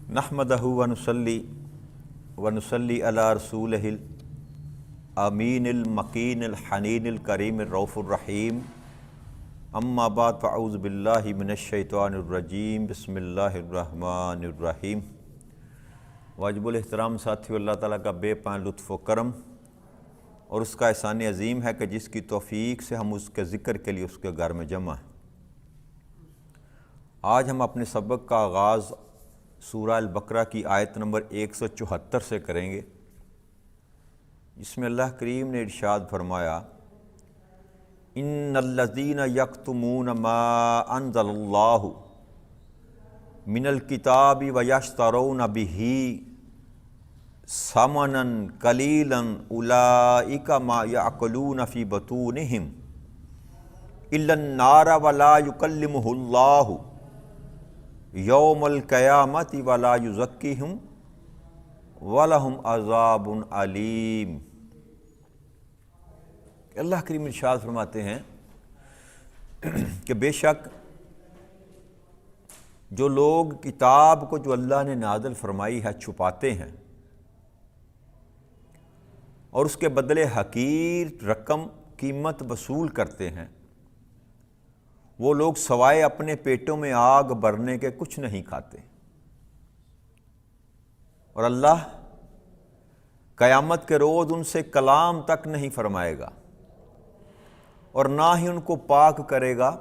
نحمدہ ونصلی علی رسولہ الامین المکین الحنین الکریم الرؤوف الرحیم اما بعد فاعوذ باللہ من الشیطان الرجیم بسم اللہ الرحمن الرحیم۔ واجب الاحترام ساتھیو، اللہ تعالیٰ کا بے پناہ لطف و کرم اور اس کا احسان عظیم ہے کہ جس کی توفیق سے ہم اس کے ذکر کے لیے اس کے گھر میں جمع ہیں۔ آج ہم اپنے سبق کا آغاز سورہ البقرہ کی آیت نمبر 174 سے کریں گے، جس میں اللہ کریم نے ارشاد فرمایا ان الذین یکتمون ما انزل اللہ من الکتاب ویشترون بہ ثمنا قلیلا اولئک ما یأکلون فی بطونہم الا النار ولا یکلمہ اللہ یوم القیامت ولا یزکیہم ولہم عذاب علیم۔ اللہ کریم ارشاد فرماتے ہیں کہ بے شک جو لوگ کتاب کو جو اللہ نے نازل فرمائی ہے چھپاتے ہیں اور اس کے بدلے حقیر رقم قیمت وصول کرتے ہیں، وہ لوگ سوائے اپنے پیٹوں میں آگ بھرنے کے کچھ نہیں کھاتے، اور اللہ قیامت کے روز ان سے کلام تک نہیں فرمائے گا اور نہ ہی ان کو پاک کرے گا،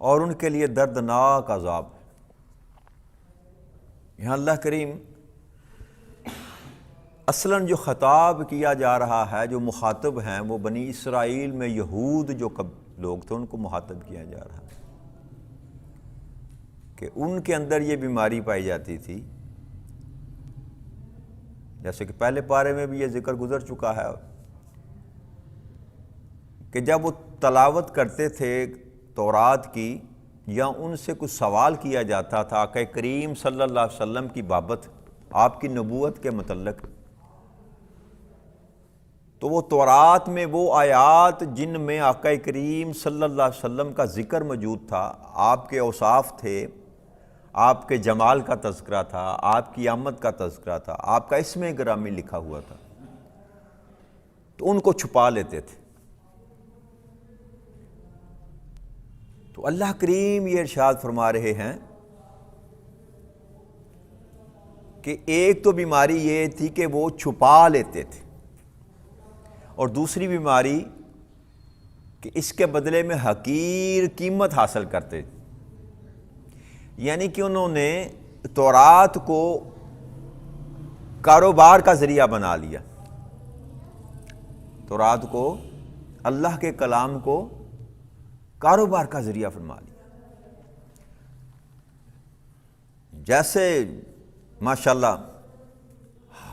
اور ان کے لیے دردناک عذاب ہے۔ یہاں اللہ کریم اصلاً جو خطاب کیا جا رہا ہے، جو مخاطب ہیں، وہ بنی اسرائیل میں یہود جو لوگ تھے، ان کو مخاطب کیا جا رہا ہے کہ ان کے اندر یہ بیماری پائی جاتی تھی، جیسے کہ پہلے پارے میں بھی یہ ذکر گزر چکا ہے کہ جب وہ تلاوت کرتے تھے تورات کی یا ان سے کچھ سوال کیا جاتا تھا آقا کریم صلی اللہ علیہ وسلم کی بابت، آپ کی نبوت کے متعلق، تو وہ تورات میں وہ آیات جن میں آقا کریم صلی اللہ علیہ وسلم کا ذکر موجود تھا، آپ کے اوصاف تھے، آپ کے جمال کا تذکرہ تھا، آپ کی آمد کا تذکرہ تھا، آپ کا اسم گرامی لکھا ہوا تھا، تو ان کو چھپا لیتے تھے۔ تو اللہ کریم یہ ارشاد فرما رہے ہیں کہ ایک تو بیماری یہ تھی کہ وہ چھپا لیتے تھے، اور دوسری بیماری کہ اس کے بدلے میں حقیر قیمت حاصل کرتے تھے، یعنی کہ انہوں نے تورات کو کاروبار کا ذریعہ بنا لیا، تورات کو، اللہ کے کلام کو کاروبار کا ذریعہ فرما لیا۔ جیسے ماشاءاللہ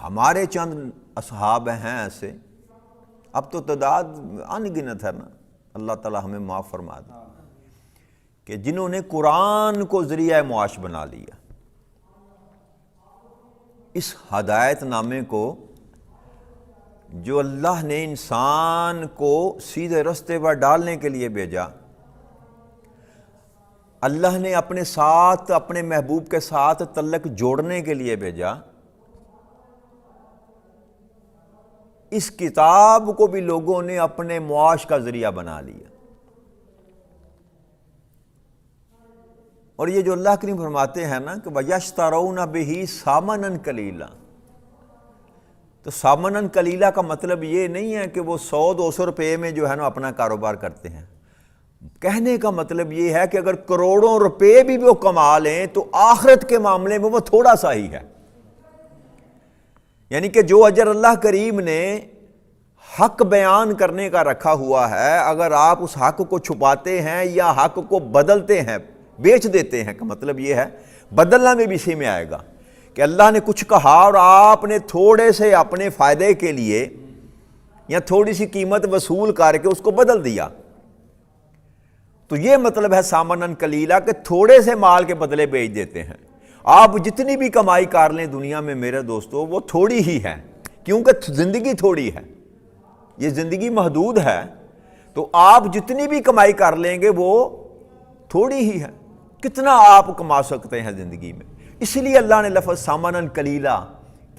ہمارے چند اصحاب ہیں ایسے، اب تو تعداد ان گنت ہے نا، اللہ تعالیٰ ہمیں معاف فرما دے، کہ جنہوں نے قرآن کو ذریعہ معاش بنا لیا، اس ہدایت نامے کو جو اللہ نے انسان کو سیدھے رستے پر ڈالنے کے لیے بھیجا، اللہ نے اپنے ساتھ، اپنے محبوب کے ساتھ تعلق جوڑنے کے لیے بھیجا، اس کتاب کو بھی لوگوں نے اپنے معاش کا ذریعہ بنا لیا۔ اور یہ جو اللہ کریم فرماتے ہیں نا کہ وَيَشْتَرَوْنَ بِهِ ثَمَنًا قَلِيلًا، تو ثَمَنًا قَلِيلًا کا مطلب یہ نہیں ہے کہ وہ 100-200 روپے میں جو ہے نا اپنا کاروبار کرتے ہیں۔ کہنے کا مطلب یہ ہے کہ اگر کروڑوں روپے بھی وہ کما لیں تو آخرت کے معاملے میں وہ تھوڑا سا ہی ہے، یعنی کہ جو اجر اللہ کریم نے حق بیان کرنے کا رکھا ہوا ہے، اگر آپ اس حق کو چھپاتے ہیں یا حق کو بدلتے ہیں، بیچ دیتے ہیں، کا مطلب یہ ہے بدلنا میں بھی اسی میں آئے گا کہ اللہ نے کچھ کہا اور آپ نے تھوڑے سے اپنے فائدے کے لیے یا تھوڑی سی قیمت وصول کر کے اس کو بدل دیا، تو یہ مطلب ہے سامنن قلیلا، کہ تھوڑے سے مال کے بدلے بیچ دیتے ہیں۔ آپ جتنی بھی کمائی کر لیں دنیا میں میرے دوستو، وہ تھوڑی ہی ہے، کیونکہ زندگی تھوڑی ہے، یہ زندگی محدود ہے، تو آپ جتنی بھی کمائی کر لیں گے وہ تھوڑی ہی ہے۔ کتنا آپ کما سکتے ہیں زندگی میں. اس لیے اللہ نے لفظ سامنن قلیلا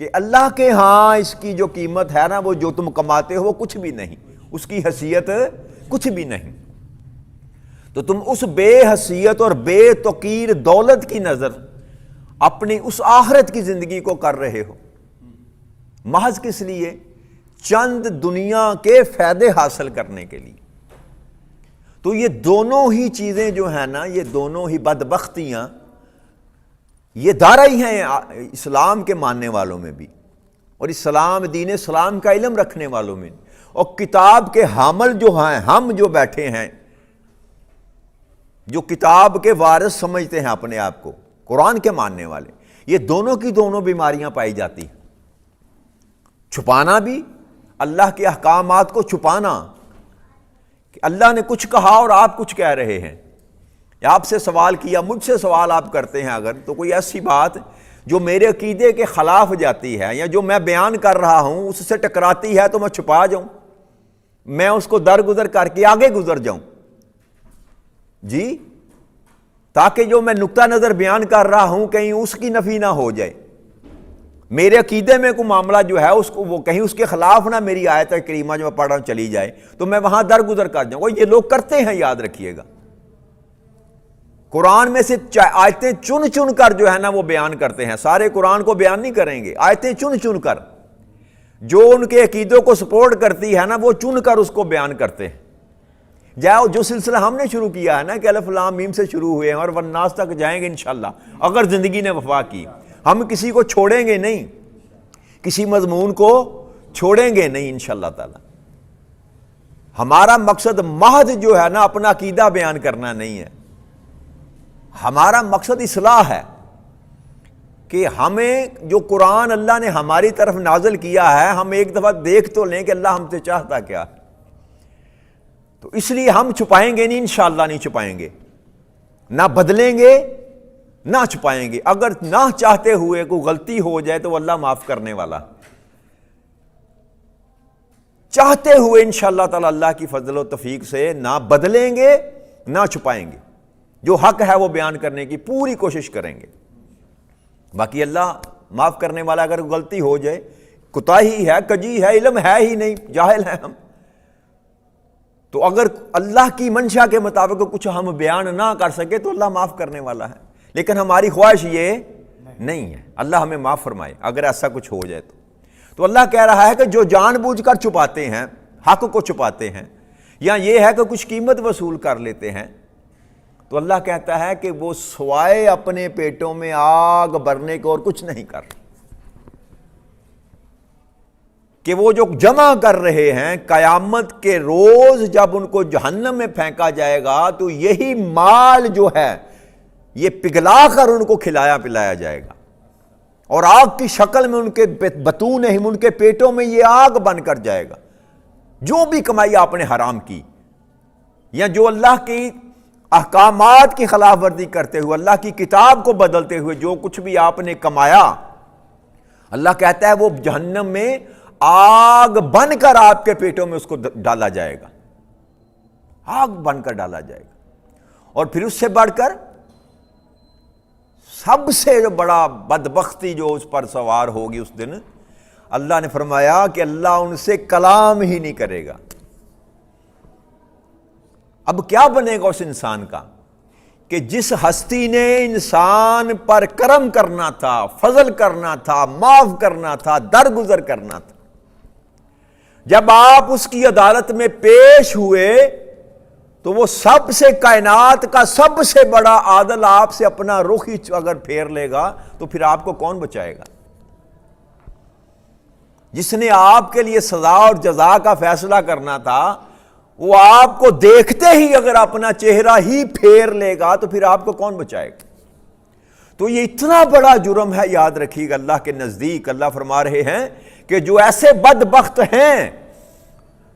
کہ اللہ کے ہاں اس کی جو قیمت ہے نا وہ جو تم کماتے ہو وہ کچھ بھی نہیں, اس کی حیثیت کچھ بھی نہیں. تو تم اس بے حیثیت اور بے توقیر دولت کی نظر اپنی اس آخرت کی زندگی کو کر رہے ہو, محض کس لیے؟ چند دنیا کے فائدے حاصل کرنے کے لیے. تو یہ دونوں ہی چیزیں جو ہیں نا, یہ دونوں ہی بدبختیاں یہ دارہ ہی ہیں اسلام کے ماننے والوں میں بھی, اور اسلام دین اسلام کا علم رکھنے والوں میں, اور کتاب کے حامل جو ہیں, ہم جو بیٹھے ہیں جو کتاب کے وارث سمجھتے ہیں اپنے آپ کو, قرآن کے ماننے والے, یہ دونوں کی دونوں بیماریاں پائی جاتی ہیں. چھپانا بھی, اللہ کے احکامات کو چھپانا کہ اللہ نے کچھ کہا اور آپ کچھ کہہ رہے ہیں. آپ سے سوال کیا, مجھ سے سوال آپ کرتے ہیں اگر, تو کوئی ایسی بات جو میرے عقیدے کے خلاف جاتی ہے یا جو میں بیان کر رہا ہوں اس سے ٹکراتی ہے تو میں چھپا جاؤں, میں اس کو درگزر کر کے آگے گزر جاؤں جی, تاکہ جو میں نقطہ نظر بیان کر رہا ہوں کہیں اس کی نفی نہ ہو جائے. میرے عقیدے میں کوئی معاملہ جو ہے اس کو وہ کہیں اس کے خلاف نہ میری آیت کریمہ جو میں پڑھ رہا ہوں چلی جائے تو میں وہاں درگزر کر جاؤں. یہ لوگ کرتے ہیں, یاد رکھیے گا. قرآن میں سے آیتیں چن چن کر جو ہے نا وہ بیان کرتے ہیں, سارے قرآن کو بیان نہیں کریں گے, آیتیں چن چن کر جو ان کے عقیدوں کو سپورٹ کرتی ہے نا وہ چن کر اس کو بیان کرتے ہیں. جو سلسلہ ہم نے شروع کیا ہے نا کہ الف لام میم سے شروع ہوئے ہیں اور والناس تک جائیں گے انشاءاللہ, اگر زندگی نے وفا کی. ہم کسی کو چھوڑیں گے نہیں, کسی مضمون کو چھوڑیں گے نہیں انشاءاللہ تعالی. ہمارا مقصد محض جو ہے نا اپنا عقیدہ بیان کرنا نہیں ہے, ہمارا مقصد اصلاح ہے کہ ہمیں جو قرآن اللہ نے ہماری طرف نازل کیا ہے ہم ایک دفعہ دیکھ تو لیں کہ اللہ ہم سے چاہتا کیا ہے. تو اس لیے ہم چھپائیں گے نہیں, انشاءاللہ نہیں چھپائیں گے, نہ بدلیں گے نہ چھپائیں گے. اگر نہ چاہتے ہوئے کوئی غلطی ہو جائے تو اللہ معاف کرنے والا, چاہتے ہوئے انشاءاللہ تعالی اللہ کی فضل و توفیق سے نہ بدلیں گے نہ چھپائیں گے, جو حق ہے وہ بیان کرنے کی پوری کوشش کریں گے. باقی اللہ معاف کرنے والا. اگر غلطی ہو جائے, کوتاہی ہے, کجی ہے, علم ہے ہی نہیں, جاہل ہیں ہم, تو اگر اللہ کی منشا کے مطابق کچھ ہم بیان نہ کر سکے تو اللہ معاف کرنے والا ہے. لیکن ہماری خواہش یہ نہیں ہے, اللہ ہمیں معاف فرمائے اگر ایسا کچھ ہو جائے تو اللہ کہہ رہا ہے کہ جو جان بوجھ کر چھپاتے ہیں, حق کو چھپاتے ہیں, یا یہ ہے کہ کچھ قیمت وصول کر لیتے ہیں, تو اللہ کہتا ہے کہ وہ سوائے اپنے پیٹوں میں آگ بھرنے کو اور کچھ نہیں کر, کہ وہ جو جمع کر رہے ہیں قیامت کے روز جب ان کو جہنم میں پھینکا جائے گا تو یہی مال جو ہے یہ پگھلا کر ان کو کھلایا پلایا جائے گا, اور آگ کی شکل میں ان کے بطون ہم, ان کے پیٹوں میں یہ آگ بن کر جائے گا. جو بھی کمائی آپ نے حرام کی یا جو اللہ کی احکامات کی خلاف ورزی کرتے ہوئے, اللہ کی کتاب کو بدلتے ہوئے جو کچھ بھی آپ نے کمایا, اللہ کہتا ہے وہ جہنم میں آگ بن کر آپ کے پیٹوں میں اس کو ڈالا جائے گا, آگ بن کر ڈالا جائے گا. اور پھر اس سے بڑھ کر سب سے جو بڑا بدبختی جو اس پر سوار ہوگی اس دن, اللہ نے فرمایا کہ اللہ ان سے کلام ہی نہیں کرے گا. اب کیا بنے گا اس انسان کا کہ جس ہستی نے انسان پر کرم کرنا تھا, فضل کرنا تھا, معاف کرنا تھا, درگزر کرنا تھا, جب آپ اس کی عدالت میں پیش ہوئے تو وہ سب سے کائنات کا سب سے بڑا عادل آپ سے اپنا رخ ہی اگر پھیر لے گا تو پھر آپ کو کون بچائے گا؟ جس نے آپ کے لیے سزا اور جزا کا فیصلہ کرنا تھا وہ آپ کو دیکھتے ہی اگر اپنا چہرہ ہی پھیر لے گا تو پھر آپ کو کون بچائے گا؟ تو یہ اتنا بڑا جرم ہے, یاد رکھیے گا اللہ کے نزدیک. اللہ فرما رہے ہیں کہ جو ایسے بدبخت ہیں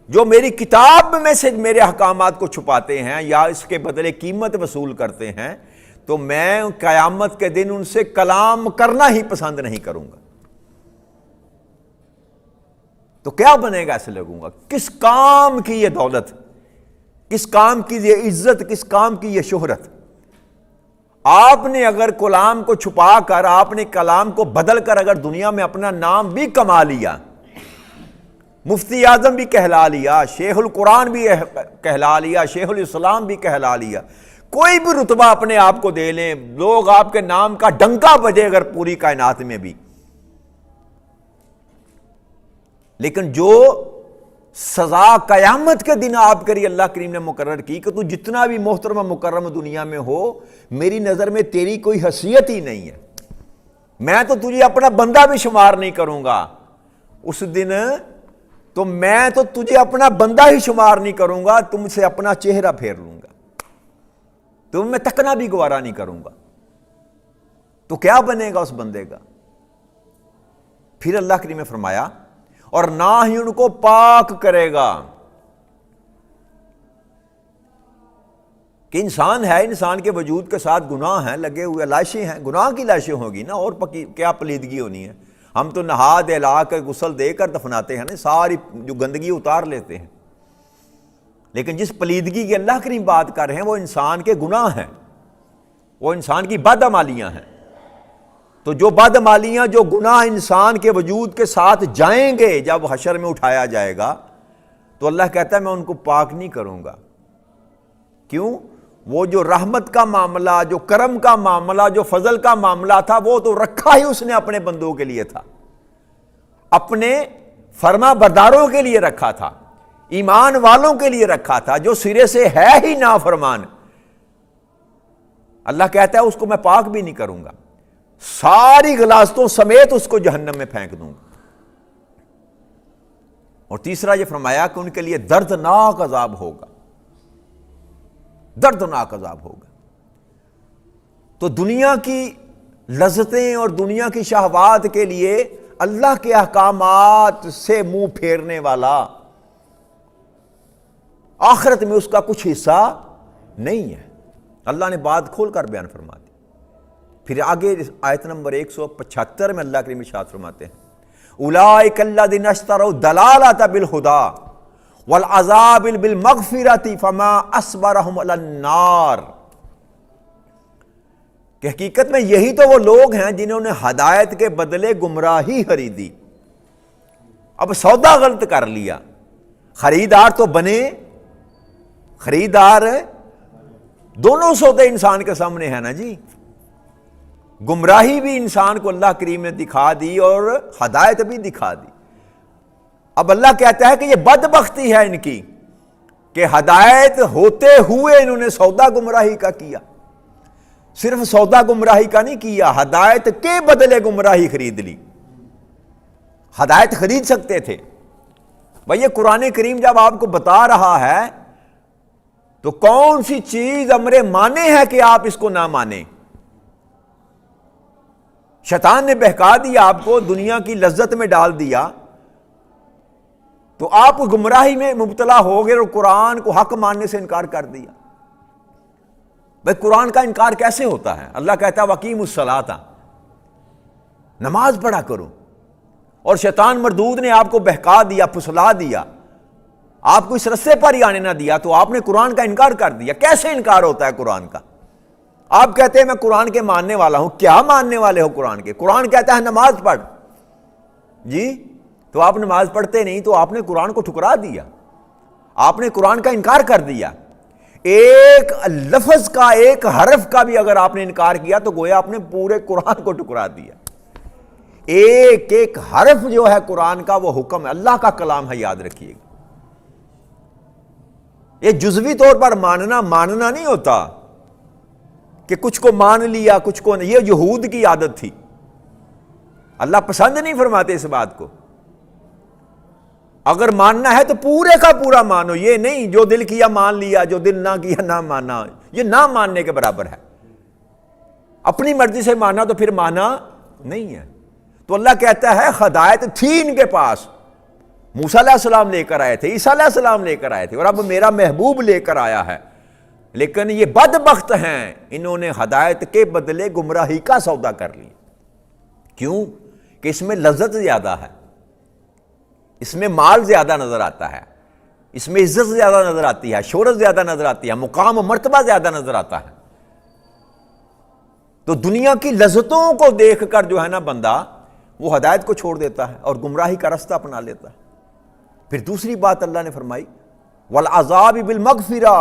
جو میری کتاب میں سے میرے احکامات کو چھپاتے ہیں یا اس کے بدلے قیمت وصول کرتے ہیں, تو میں قیامت کے دن ان سے کلام کرنا ہی پسند نہیں کروں گا. تو کیا بنے گا ایسے لوگوں کا؟ کس کام کی یہ دولت, کس کام کی یہ عزت, کس کام کی یہ شہرت؟ آپ نے اگر کلام کو چھپا کر، آپ نے کلام کو بدل کر اگر دنیا میں اپنا نام بھی کما لیا، مفتی اعظم بھی کہلا لیا، شیخ القرآن بھی کہلا لیا، شیخ الاسلام بھی کہلا لیا، کوئی بھی رتبہ اپنے آپ کو دے لیں، لوگ آپ کے نام کا ڈنکا بجے اگر پوری کائنات میں بھی، لیکن جو سزا قیامت کے دن آپ کے لیے اللہ کریم نے مقرر کی کہ تو جتنا بھی محترم و مکرم دنیا میں ہو، میری نظر میں تیری کوئی حیثیت ہی نہیں ہے، میں تو تجھے اپنا بندہ بھی شمار نہیں کروں گا، اس دن تو میں تو تجھے اپنا بندہ ہی شمار نہیں کروں گا، تم سے اپنا چہرہ پھیر لوں گا، تم میں تکنا بھی گوارا نہیں کروں گا، تو کیا بنے گا اس بندے کا؟ پھر اللہ کریم نے فرمایا اور نہ ہی ان کو پاک کرے گا، کہ انسان ہے، انسان کے وجود کے ساتھ گناہ ہیں لگے ہوئے، لاشیں ہیں، گناہ کی لاشیں ہوگی نا، اور کیا پلیدگی ہونی ہے؟ ہم تو نہا دہلا کر غسل دے کر دفناتے ہیں نا، ساری جو گندگی اتار لیتے ہیں، لیکن جس پلیدگی کی اللہ کریم بات کر رہے ہیں وہ انسان کے گناہ ہیں، وہ انسان کی بدعمالیاں ہیں۔ تو جو بدعمالیاں، جو گناہ انسان کے وجود کے ساتھ جائیں گے جب حشر میں اٹھایا جائے گا، تو اللہ کہتا ہے میں ان کو پاک نہیں کروں گا۔ کیوں؟ وہ جو رحمت کا معاملہ، جو کرم کا معاملہ، جو فضل کا معاملہ تھا، وہ تو رکھا ہی اس نے اپنے بندوں کے لیے تھا، اپنے فرما برداروں کے لیے رکھا تھا، ایمان والوں کے لیے رکھا تھا، جو سرے سے ہے ہی نافرمان، اللہ کہتا ہے اس کو میں پاک بھی نہیں کروں گا، ساری غلاظتوں سمیت اس کو جہنم میں پھینک دوں گا۔ اور تیسرا یہ فرمایا کہ ان کے لیے دردناک عذاب ہوگا، دردناک عذاب ہوگا۔ تو دنیا کی لذتیں اور دنیا کی شہوات کے لیے اللہ کے احکامات سے منہ پھیرنے والا آخرت میں اس کا کچھ حصہ نہیں ہے۔ اللہ نے بات کھول کر بیان فرما دی۔ پھر آگے آیت نمبر 175 میں اللہ کریم ارشاد فرماتے ہیں اولئک الذین اشتروا الضلالۃ بالہدی والعذاب بالمغفرۃ فما اصبرهم علی النار، کہ حقیقت میں یہی تو وہ لوگ ہیں جنہوں نے ہدایت کے بدلے گمراہی خریدی۔ اب سودا غلط کر لیا، خریدار تو بنے، خریدار دونوں سودے انسان کے سامنے ہیں نا جی، گمراہی بھی انسان کو اللہ کریم نے دکھا دی اور ہدایت بھی دکھا دی۔ اب اللہ کہتا ہے کہ یہ بدبختی ہے ان کی کہ ہدایت ہوتے ہوئے انہوں نے سودا گمراہی کا کیا، صرف سودا گمراہی کا نہیں کیا، ہدایت کے بدلے گمراہی خرید لی۔ ہدایت خرید سکتے تھے بھئی، یہ قرآن کریم جب آپ کو بتا رہا ہے تو کون سی چیز امر مانے ہے کہ آپ اس کو نہ مانیں؟ شیطان نے بہکا دیا آپ کو، دنیا کی لذت میں ڈال دیا، تو آپ گمراہی میں مبتلا ہو گئے اور قرآن کو حق ماننے سے انکار کر دیا۔ بھئی قرآن کا انکار کیسے ہوتا ہے؟ اللہ کہتا ہے وَأَقِیمُوا الصَّلَاةَ، نماز پڑھا کرو، اور شیطان مردود نے آپ کو بہکا دیا، پھسلا دیا، آپ کو اس رستے پر ہی آنے نہ دیا، تو آپ نے قرآن کا انکار کر دیا۔ کیسے انکار ہوتا ہے قرآن کا؟ آپ کہتے ہیں میں قرآن کے ماننے والا ہوں، کیا ماننے والے ہو قرآن کے؟ قرآن کہتا ہے نماز پڑھ، جی تو آپ نماز پڑھتے نہیں، تو آپ نے قرآن کو ٹھکرا دیا، آپ نے قرآن کا انکار کر دیا۔ ایک لفظ کا، ایک حرف کا بھی اگر آپ نے انکار کیا تو گویا آپ نے پورے قرآن کو ٹھکرا دیا۔ ایک ایک حرف جو ہے قرآن کا وہ حکم ہے، اللہ کا کلام ہے، یاد رکھیے گا۔ یہ جزوی طور پر ماننا نہیں ہوتا کہ کچھ کو مان لیا کچھ کو نہیں، یہ یہود کی عادت تھی، اللہ پسند نہیں فرماتے اس بات کو۔ اگر ماننا ہے تو پورے کا پورا مانو، یہ نہیں جو دل کیا مان لیا، جو دل نہ کیا نہ مانا، یہ نہ ماننے کے برابر ہے۔ اپنی مرضی سے مانا تو پھر مانا نہیں ہے۔ تو اللہ کہتا ہے ہدایت تھی ان کے پاس، موسیٰ علیہ السلام لے کر آئے تھے، عیسیٰ علیہ السلام لے کر آئے تھے، اور اب میرا محبوب لے کر آیا ہے، لیکن یہ بدبخت ہیں، انہوں نے ہدایت کے بدلے گمراہی کا سودا کر لیا۔ کیوں؟ کہ اس میں لذت زیادہ ہے، اس میں مال زیادہ نظر آتا ہے، اس میں عزت زیادہ نظر آتی ہے، شہرت زیادہ نظر آتی ہے، مقام و مرتبہ زیادہ نظر آتا ہے۔ تو دنیا کی لذتوں کو دیکھ کر جو ہے نا بندہ وہ ہدایت کو چھوڑ دیتا ہے اور گمراہی کا راستہ اپنا لیتا ہے۔ پھر دوسری بات اللہ نے فرمائی والعذاب بالمغفرہ،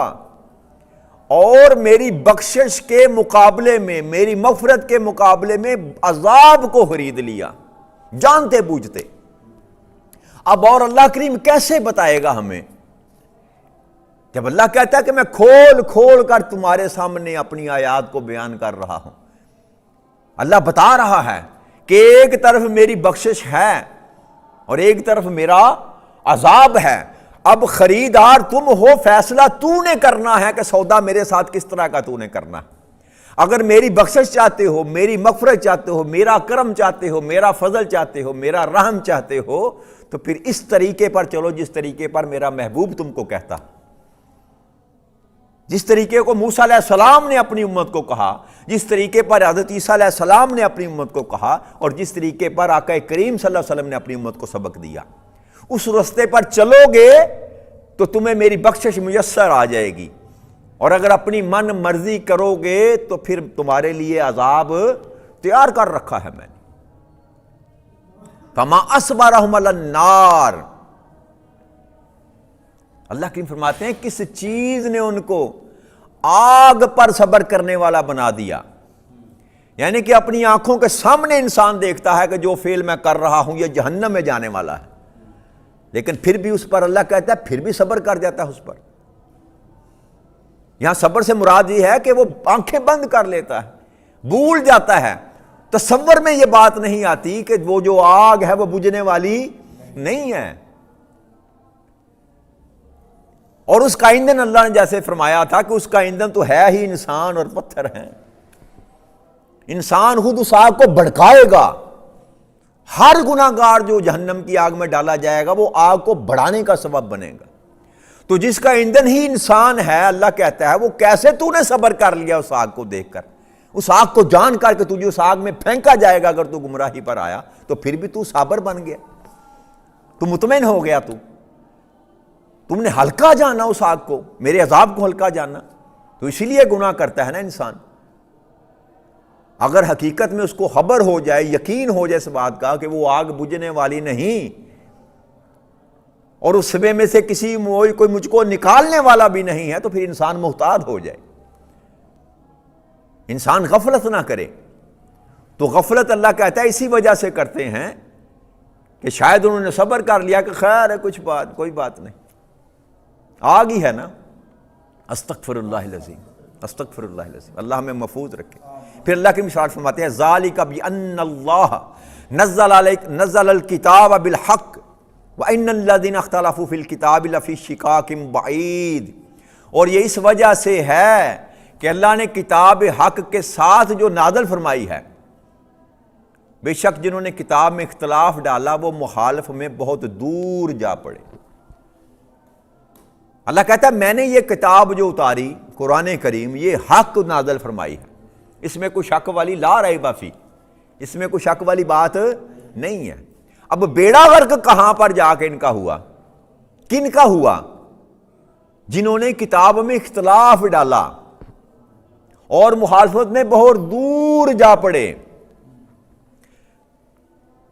اور میری بخشش کے مقابلے میں، میری مغفرت کے مقابلے میں عذاب کو خرید لیا جانتے بوجھتے۔ اب اور اللہ کریم کیسے بتائے گا ہمیں؟ جب اللہ کہتا ہے کہ میں کھول کھول کر تمہارے سامنے اپنی آیات کو بیان کر رہا ہوں، اللہ بتا رہا ہے کہ ایک طرف میری بخشش ہے اور ایک طرف میرا عذاب ہے۔ اب خریدار تم ہو، فیصلہ تو نے کرنا ہے کہ سودا میرے ساتھ کس طرح کا تو نے کرنا ہے۔ اگر میری بخشش چاہتے ہو، میری مغفرت چاہتے ہو، میرا کرم چاہتے ہو، میرا فضل چاہتے ہو، میرا رحم چاہتے ہو، تو پھر اس طریقے پر چلو جس طریقے پر میرا محبوب تم کو کہتا، جس طریقے کو موسیٰ علیہ السلام نے اپنی امت کو کہا، جس طریقے پر حضرت عیسیٰ علیہ السلام نے اپنی امت کو کہا، اور جس طریقے پر آقا کریم صلی اللہ علیہ وسلم نے اپنی امت کو سبق دیا، اس راستے پر چلو گے تو تمہیں میری بخشش میسر آ جائے گی، اور اگر اپنی من مرضی کرو گے تو پھر تمہارے لیے عذاب تیار کر رکھا ہے میں نے۔ فما اصبرهم علی النار، اللہ کریم فرماتے ہیں کس چیز نے ان کو آگ پر صبر کرنے والا بنا دیا، یعنی کہ اپنی آنکھوں کے سامنے انسان دیکھتا ہے کہ جو فعل میں کر رہا ہوں یہ جہنم میں جانے والا ہے، لیکن پھر بھی اس پر اللہ کہتا ہے پھر بھی صبر کر جاتا ہے اس پر۔ یہاں صبر سے مراد یہ ہے کہ وہ آنکھیں بند کر لیتا ہے، بھول جاتا ہے، تصور میں یہ بات نہیں آتی کہ وہ جو آگ ہے وہ بجھنے والی نہیں ہے، اور اس کا ایندھن اللہ نے جیسے فرمایا تھا کہ اس کا ایندھن تو ہے ہی انسان اور پتھر ہیں، انسان خود اس آگ کو بھڑکائے گا۔ ہر گناہ گار جو جہنم کی آگ میں ڈالا جائے گا وہ آگ کو بڑھانے کا سبب بنے گا، تو جس کا ایندھن ہی انسان ہے، اللہ کہتا ہے وہ کیسے تو نے صبر کر لیا اس آگ کو دیکھ کر، اس آگ کو جان کر کہ تجھے اس آگ میں پھینکا جائے گا اگر تو گمراہی پر آیا، تو پھر بھی تو صابر بن گیا، تو مطمئن ہو گیا، تم نے ہلکا جانا اس آگ کو، میرے عذاب کو ہلکا جانا۔ تو اسی لیے گناہ کرتا ہے نا انسان۔ اگر حقیقت میں اس کو خبر ہو جائے، یقین ہو جائے اس بات کا کہ وہ آگ بجھنے والی نہیں، اور اس شبے میں سے کوئی مجھ کو نکالنے والا بھی نہیں ہے، تو پھر انسان محتاط ہو جائے، انسان غفلت نہ کرے۔ تو غفلت اللہ کہتا ہے اسی وجہ سے کرتے ہیں کہ شاید انہوں نے صبر کر لیا کہ خیر ہے کوئی بات نہیں، آگ ہی ہے نا۔ استغفر اللہ العظیم، استغفر اللہ العظیم، اللہ ہمیں محفوظ رکھے۔ پھر اللہ کے ارشاد فرماتے ہیں ذالک بان اللہ نزل الکتاب بالحق وان الذین اختلفوا فی الکتاب لفی شقاق بعید، اور یہ اس وجہ سے ہے کہ اللہ نے کتاب حق کے ساتھ جو نازل فرمائی ہے، بے شک جنہوں نے کتاب میں اختلاف ڈالا وہ مخالف میں بہت دور جا پڑے۔ اللہ کہتا ہے میں نے یہ کتاب جو اتاری قرآن کریم یہ حق نازل فرمائی ہے، اس میں کوئی شک والی لا ریب فی، اس میں کوئی شک والی بات نہیں ہے۔ اب بیڑا غرق کہاں پر جا کے ان کا ہوا؟ کن کا ہوا؟ جنہوں نے کتاب میں اختلاف ڈالا اور مخالفت میں بہت دور جا پڑے۔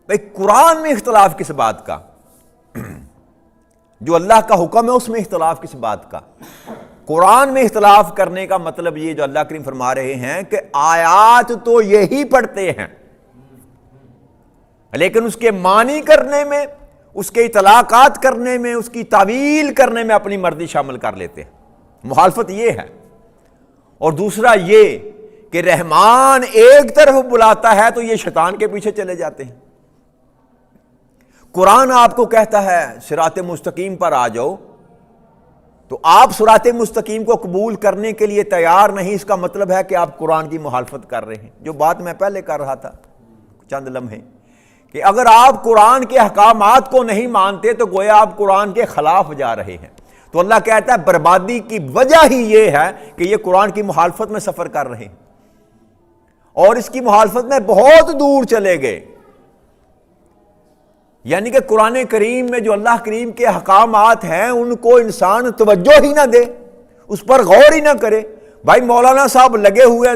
بھئی قرآن میں اختلاف کس بات کا؟ جو اللہ کا حکم ہے اس میں اختلاف کس بات کا؟ قرآن میں اختلاف کرنے کا مطلب یہ جو اللہ کریم فرما رہے ہیں کہ آیات تو یہی پڑھتے ہیں، لیکن اس کے معنی کرنے میں، اس کے اطلاقات کرنے میں، اس کی تعویل کرنے میں اپنی مرضی شامل کر لیتے ہیں۔ مخالفت یہ ہے۔ اور دوسرا یہ کہ رحمان ایک طرف بلاتا ہے تو یہ شیطان کے پیچھے چلے جاتے ہیں۔ قرآن آپ کو کہتا ہے صراط مستقیم پر آ جاؤ، تو آپ صراط مستقیم کو قبول کرنے کے لیے تیار نہیں، اس کا مطلب ہے کہ آپ قرآن کی مخالفت کر رہے ہیں۔ جو بات میں پہلے کر رہا تھا چند لمحے، کہ اگر آپ قرآن کے احکامات کو نہیں مانتے تو گویا آپ قرآن کے خلاف جا رہے ہیں۔ تو اللہ کہتا ہے بربادی کی وجہ ہی یہ ہے کہ یہ قرآن کی مخالفت میں سفر کر رہے ہیں، اور اس کی مخالفت میں بہت دور چلے گئے۔ یعنی کہ قرآن کریم میں جو اللہ کریم کے احکامات ہیں ان کو انسان توجہ ہی نہ دے، اس پر غور ہی نہ کرے۔ بھائی مولانا صاحب لگے ہوئے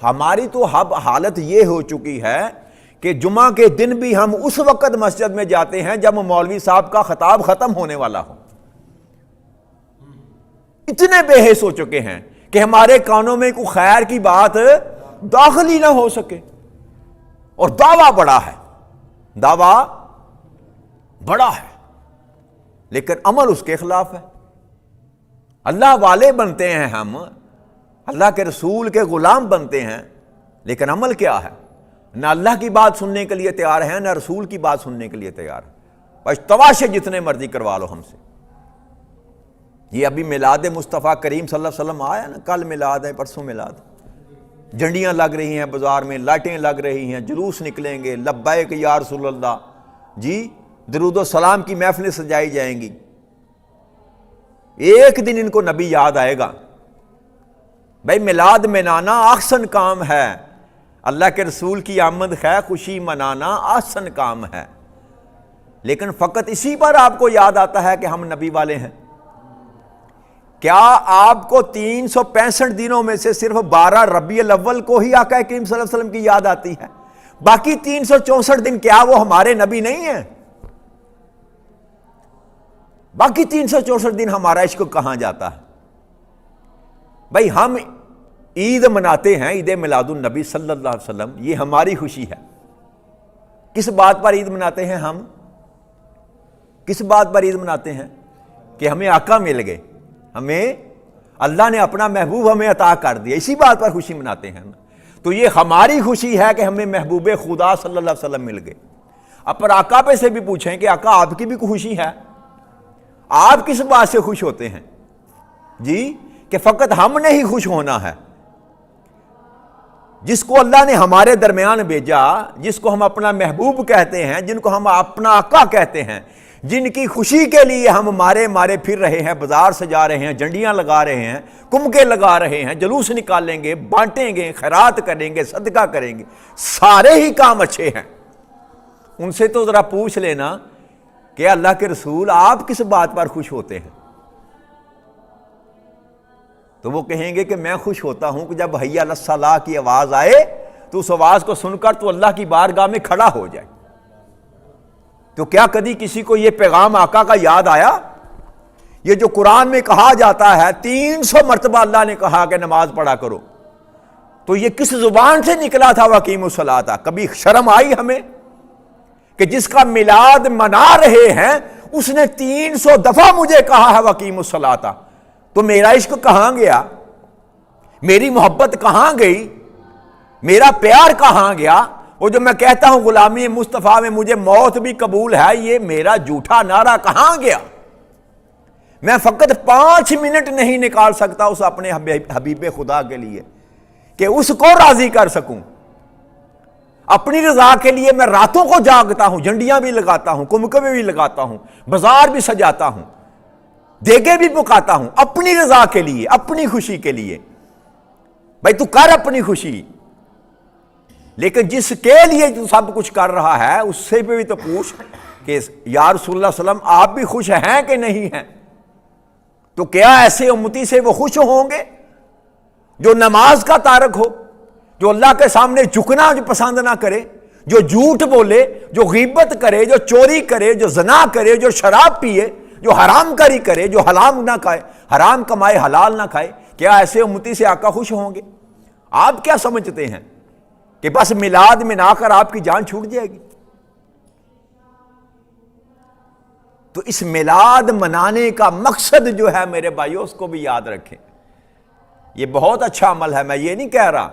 ہماری تو اب حالت یہ ہو چکی ہے کہ جمعہ کے دن بھی ہم اس وقت مسجد میں جاتے ہیں جب مولوی صاحب کا خطاب ختم ہونے والا ہو. اتنے بے حس ہو چکے ہیں کہ ہمارے کانوں میں کوئی خیر کی بات داخل ہی نہ ہو سکے. اور دعویٰ بڑا ہے، دعویٰ بڑا ہے، لیکن عمل اس کے خلاف ہے. اللہ والے بنتے ہیں ہم، اللہ کے رسول کے غلام بنتے ہیں، لیکن عمل کیا ہے؟ نہ اللہ کی بات سننے کے لیے تیار ہیں، نہ رسول کی بات سننے کے لیے تیار ہیں. بس تماشے جتنے مرضی کروا لو ہم سے. یہ ابھی میلاد مصطفیٰ کریم صلی اللہ علیہ وسلم آیا نا، کل میلاد ہے، پرسوں میلاد، جھنڈیاں لگ رہی ہیں بازار میں، لائٹیں لگ رہی ہیں، جلوس نکلیں گے، لبیک یا رسول اللہ، جی درود و سلام کی محفلیں سجائی جائیں گی. ایک دن ان کو نبی یاد آئے گا. بھائی میلاد منانا احسن کام ہے، اللہ کے رسول کی آمد خیر خوشی منانا احسن کام ہے، لیکن فقط اسی پر آپ کو یاد آتا ہے کہ ہم نبی والے ہیں. کیا آپ کو 365 دنوں میں سے صرف 12 ربیع الاول کو ہی آقا کریم صلی اللہ علیہ وسلم کی یاد آتی ہے؟ باقی 364 دن کیا وہ ہمارے نبی نہیں ہیں؟ باقی 364 دن ہمارا عشق کہاں جاتا ہے؟ بھائی ہم عید مناتے ہیں، عید میلاد النبی صلی اللہ علیہ وسلم، یہ ہماری خوشی ہے. کس بات پر عید مناتے ہیں ہم؟ کس بات پر عید مناتے ہیں؟ کہ ہمیں آقا مل گئے، ہمیں اللہ نے اپنا محبوب ہمیں عطا کر دیا، اسی بات پر خوشی مناتے ہیں. تو یہ ہماری خوشی ہے کہ ہمیں محبوب خدا صلی اللہ علیہ وسلم مل گئے. اب پر آقا پہ سے بھی پوچھیں کہ آقا آپ کی بھی خوشی ہے؟ آپ کس بات سے خوش ہوتے ہیں؟ جی کہ فقط ہم نے ہی خوش ہونا ہے. جس کو اللہ نے ہمارے درمیان بھیجا، جس کو ہم اپنا محبوب کہتے ہیں، جن کو ہم اپنا آقا کہتے ہیں، جن کی خوشی کے لیے ہم مارے پھر رہے ہیں، بازار سجا رہے ہیں، جھنڈیاں لگا رہے ہیں، کمکے لگا رہے ہیں، جلوس نکالیں گے، بانٹیں گے، خیرات کریں گے، صدقہ کریں گے، سارے ہی کام اچھے ہیں. ان سے تو ذرا پوچھ لینا کہ اللہ کے رسول آپ کس بات پر خوش ہوتے ہیں؟ تو وہ کہیں گے کہ میں خوش ہوتا ہوں کہ جب حی علی الصلاۃ کی آواز آئے تو اس آواز کو سن کر تو اللہ کی بارگاہ میں کھڑا ہو جائے. تو کیا کبھی کسی کو یہ پیغام آقا کا یاد آیا؟ یہ جو قرآن میں کہا جاتا ہے 300 مرتبہ اللہ نے کہا کہ نماز پڑھا کرو، تو یہ کس زبان سے نکلا تھا وَأَقِیمُوا الصَّلَاةَ؟ کبھی شرم آئی ہمیں کہ جس کا میلاد منا رہے ہیں اس نے 300 دفعہ مجھے کہا ہے وَأَقِیمُوا الصَّلَاةَ؟ تو میرا عشق کہاں گیا؟ میری محبت کہاں گئی؟ میرا پیار کہاں گیا؟ وہ جو میں کہتا ہوں غلامی مصطفیٰ میں مجھے موت بھی قبول ہے، یہ میرا جھوٹا نعرہ کہاں گیا؟ میں فقط 5 منٹ نہیں نکال سکتا اس اپنے حبیب خدا کے لیے کہ اس کو راضی کر سکوں. اپنی رضا کے لیے میں راتوں کو جاگتا ہوں، جھنڈیاں بھی لگاتا ہوں، کمکمے بھی لگاتا ہوں، بازار بھی سجاتا ہوں، دیگے بھی پکاتا ہوں، اپنی رضا کے لیے، اپنی خوشی کے لیے. بھائی تو کر اپنی خوشی، لیکن جس کے لیے تو سب کچھ کر رہا ہے اس سے بھی تو پوچھ کہ یا رسول اللہ صلی اللہ علیہ وسلم آپ بھی خوش ہیں کہ نہیں ہیں؟ تو کیا ایسے امتی سے وہ خوش ہوں گے جو نماز کا تارک ہو، جو اللہ کے سامنے جھکنا جو پسند نہ کرے، جو جھوٹ بولے، جو غیبت کرے، جو چوری کرے، جو زنا کرے، جو شراب پیے، جو حرام کاری کرے، جو حرام نہ کھائے، حرام کمائے حلال نہ کھائے؟ کیا ایسے امتی سے آقا خوش ہوں گے؟ آپ کیا سمجھتے ہیں کہ بس میلاد منا کر آپ کی جان چھوٹ جائے گی؟ تو اس میلاد منانے کا مقصد جو ہے میرے بھائیو اس کو بھی یاد رکھیں. یہ بہت اچھا عمل ہے، میں یہ نہیں کہہ رہا.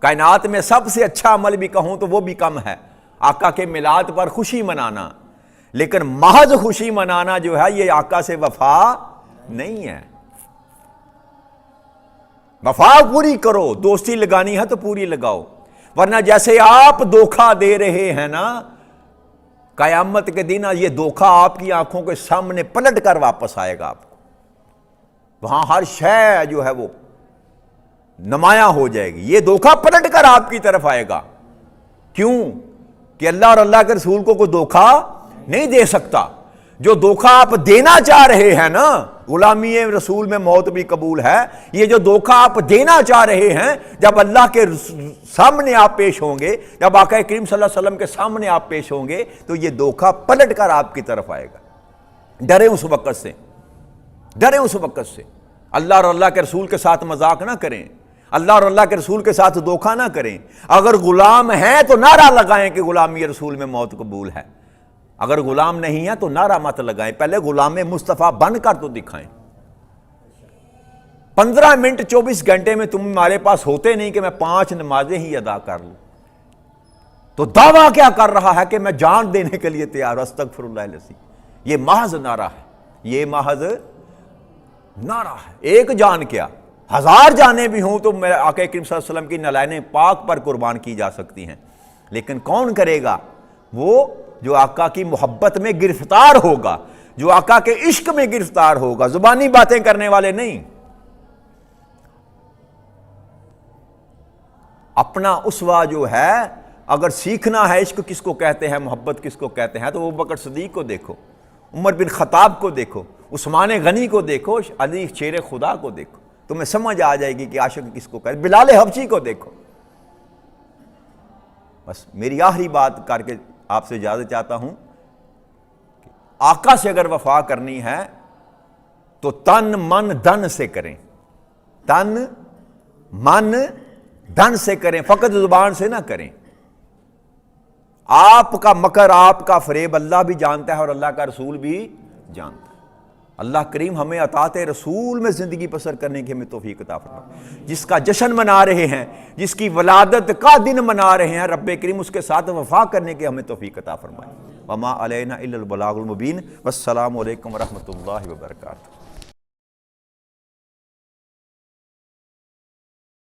کائنات میں سب سے اچھا عمل بھی کہوں تو وہ بھی کم ہے، آقا کے میلاد پر خوشی منانا. لیکن محض خوشی منانا جو ہے یہ آقا سے وفا نہیں ہے. وفا پوری کرو، دوستی لگانی ہے تو پوری لگاؤ، ورنہ جیسے آپ دھوکہ دے رہے ہیں نا، قیامت کے دن یہ دھوکہ آپ کی آنکھوں کے سامنے پلٹ کر واپس آئے گا. آپ کو وہاں ہر شے جو ہے وہ نمایاں ہو جائے گی. یہ دھوکہ پلٹ کر آپ کی طرف آئے گا. کیوں؟ کہ اللہ اور اللہ کے رسول کو کوئی دھوکہ نہیں دے سکتا. جو دھوکہ آپ دینا چاہ رہے ہیں نا، غلامی رسول میں موت بھی قبول ہے، یہ جو دھوکہ آپ دینا چاہ رہے ہیں، جب اللہ کے سامنے آپ پیش ہوں گے، جب آقا کریم صلی اللہ علیہ وسلم کے سامنے آپ پیش ہوں گے، تو یہ دھوکہ پلٹ کر آپ کی طرف آئے گا۔ ڈریں اس وقت سے، ڈریں اس وقت سے۔ اللہ اور اللہ کے رسول کے ساتھ مذاق نہ کریں، اللہ اور اللہ کے رسول کے ساتھ دھوکہ نہ کریں۔ اگر غلام ہیں تو نعرہ لگائیں کہ غلامی رسول میں موت قبول ہے، اگر غلام نہیں ہے تو نعرہ مت لگائیں، پہلے غلام مصطفیٰ بن کر تو دکھائیں۔ 15 منٹ 24 گھنٹے میں تمہارے پاس ہوتے نہیں کہ میں 5 نمازیں ہی ادا کر لوں، تو دعویٰ کیا کر رہا ہے کہ میں جان دینے کے لیے تیار ہوں، استغفر اللہ العظیم۔ یہ محض نعرہ ہے، یہ محض نعرہ ہے۔ ایک جان کیا، 1000 جانیں بھی ہوں تو میرے آقا کریم صلی اللہ علیہ وسلم کی نعلین پاک پر قربان کی جا سکتی ہیں، لیکن کون کرے گا؟ وہ جو آقا کی محبت میں گرفتار ہوگا، جو آقا کے عشق میں گرفتار ہوگا، زبانی باتیں کرنے والے نہیں۔ اپنا اسوہ جو ہے، اگر سیکھنا ہے عشق کس کو کہتے ہیں، محبت کس کو کہتے ہیں، تو وہ ابوبکر صدیق کو دیکھو، عمر بن خطاب کو دیکھو، عثمان غنی کو دیکھو، علی شیر خدا کو دیکھو، تمہیں سمجھ آ جائے گی کہ عاشق کس کو کہتے ہیں۔ بلال حبشی کو دیکھو۔ بس میری آخری بات کر کے آپ سے اجازت چاہتا ہوں کہ آقا سے اگر وفا کرنی ہے تو تن من دن سے کریں، تن من دن سے کریں، فقط زبان سے نہ کریں۔ آپ کا مکر، آپ کا فریب اللہ بھی جانتا ہے اور اللہ کا رسول بھی جانتا ہے۔ اللہ کریم ہمیں اطاعت رسول میں زندگی بسر کرنے کی ہمیں توفیق عطا فرمائے۔ جس کا جشن منا رہے ہیں، جس کی ولادت کا دن منا رہے ہیں، رب کریم اس کے ساتھ وفا کرنے کی ہمیں توفیق عطا فرمائے۔ وما علینا الا البلاغ المبین۔ والسلام علیکم ورحمۃ اللہ وبرکاتہ۔